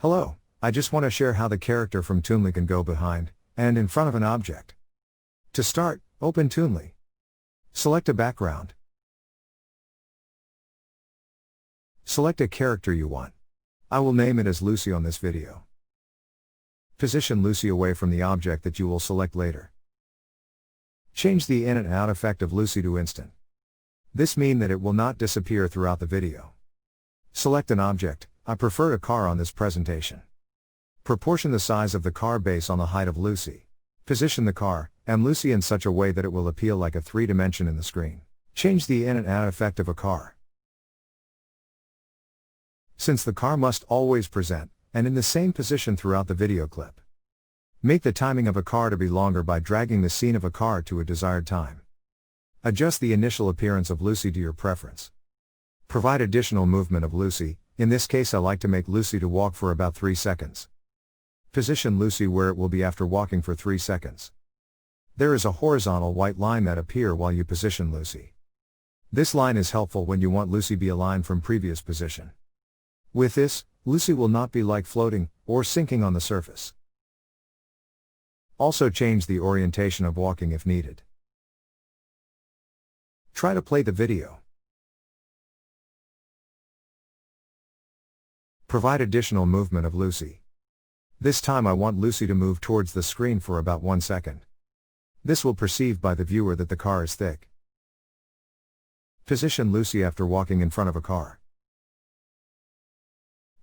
Hello, I just want to share how the character from Toonly can go behind and in front of an object. To start, open Toonly. Select a background. Select a character you want. I will name it as Lucy on this video. Position Lucy away from the object that you will select later. Change the in and out effect of Lucy to instant. This means that it will not disappear throughout the video. Select an object. I prefer a car on this presentation. Proportion the size of the car based on the height of Lucy. Position the car and Lucy in such a way that it will appear like a 3-dimension in the screen. Change the in and out effect of a car. Since the car must always present and in the same position throughout the video clip. Make the timing of a car to be longer by dragging the scene of a car to a desired time. Adjust the initial appearance of Lucy to your preference. Provide additional movement of Lucy. In this case I like to make Lucy to walk for about 3 seconds. Position Lucy where it will be after walking for 3 seconds. There is a horizontal white line that appear while you position Lucy. This line is helpful when you want Lucy be aligned from previous position. With this, Lucy will not be like floating or sinking on the surface. Also change the orientation of walking if needed. Try to play the video. Provide additional movement of Lucy. This time I want Lucy to move towards the screen for about 1 second. This will perceive by the viewer that the car is thick. Position Lucy after walking in front of a car.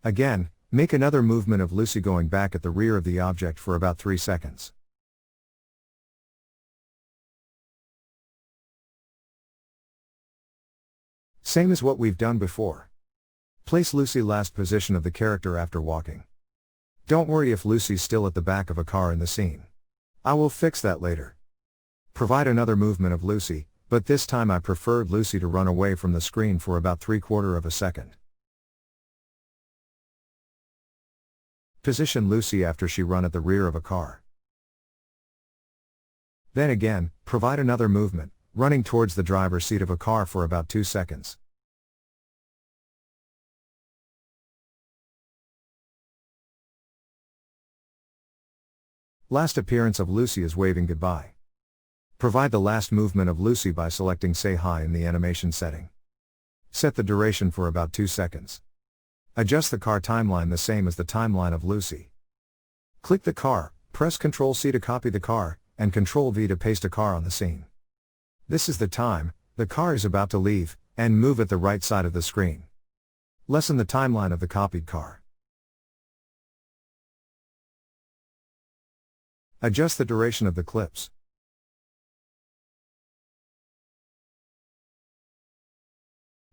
Again, make another movement of Lucy going back at the rear of the object for about 3 seconds. Same as what we've done before. Place Lucy last position of the character after walking. Don't worry if Lucy's still at the back of a car in the scene. I will fix that later. Provide another movement of Lucy, but this time I preferred Lucy to run away from the screen for about 3/4 of a second. Position Lucy after she run at the rear of a car. Then again, provide another movement, running towards the driver's seat of a car for about 2 seconds. Last appearance of Lucy is waving goodbye. Provide the last movement of Lucy by selecting Say Hi in the animation setting. Set the duration for about 2 seconds. Adjust the car timeline the same as the timeline of Lucy. Click the car, press Ctrl+C to copy the car, and Ctrl+V to paste a car on the scene. This is the time the car is about to leave and move at the right side of the screen. Lessen the timeline of the copied car. Adjust the duration of the clips.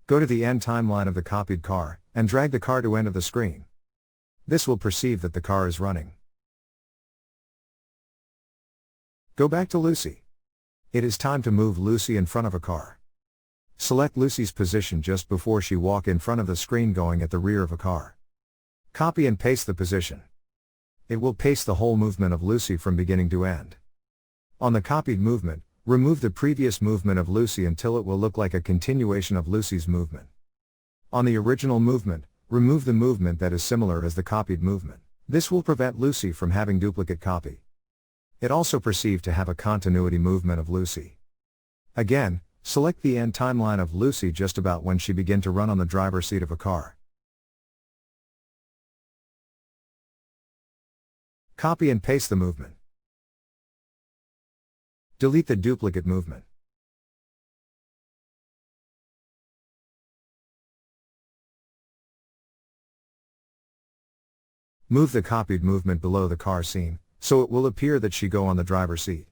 Go to the end timeline of the copied car, and drag the car to end of the screen. This will perceive that the car is running. Go back to Lucy. It is time to move Lucy in front of a car. Select Lucy's position just before she walk in front of the screen going at the rear of a car. Copy and paste the position. It will paste the whole movement of Lucy from beginning to end. On the copied movement, remove the previous movement of Lucy until it will look like a continuation of Lucy's movement. On the original movement, remove the movement that is similar as the copied movement. This will prevent Lucy from having duplicate copy. It also perceived to have a continuity movement of Lucy. Again, select the end timeline of Lucy just about when she begin to run on the driver's seat of a car. Copy and paste the movement. Delete the duplicate movement. Move the copied movement below the car scene, so it will appear that she go on the driver's seat.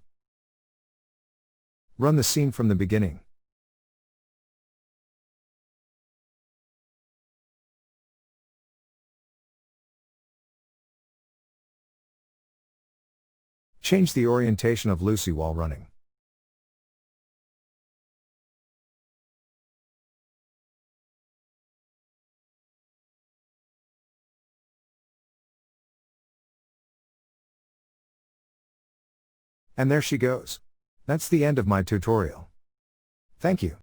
Run the scene from the beginning. Change the orientation of Lucy while running. And there she goes. That's the end of my tutorial. Thank you.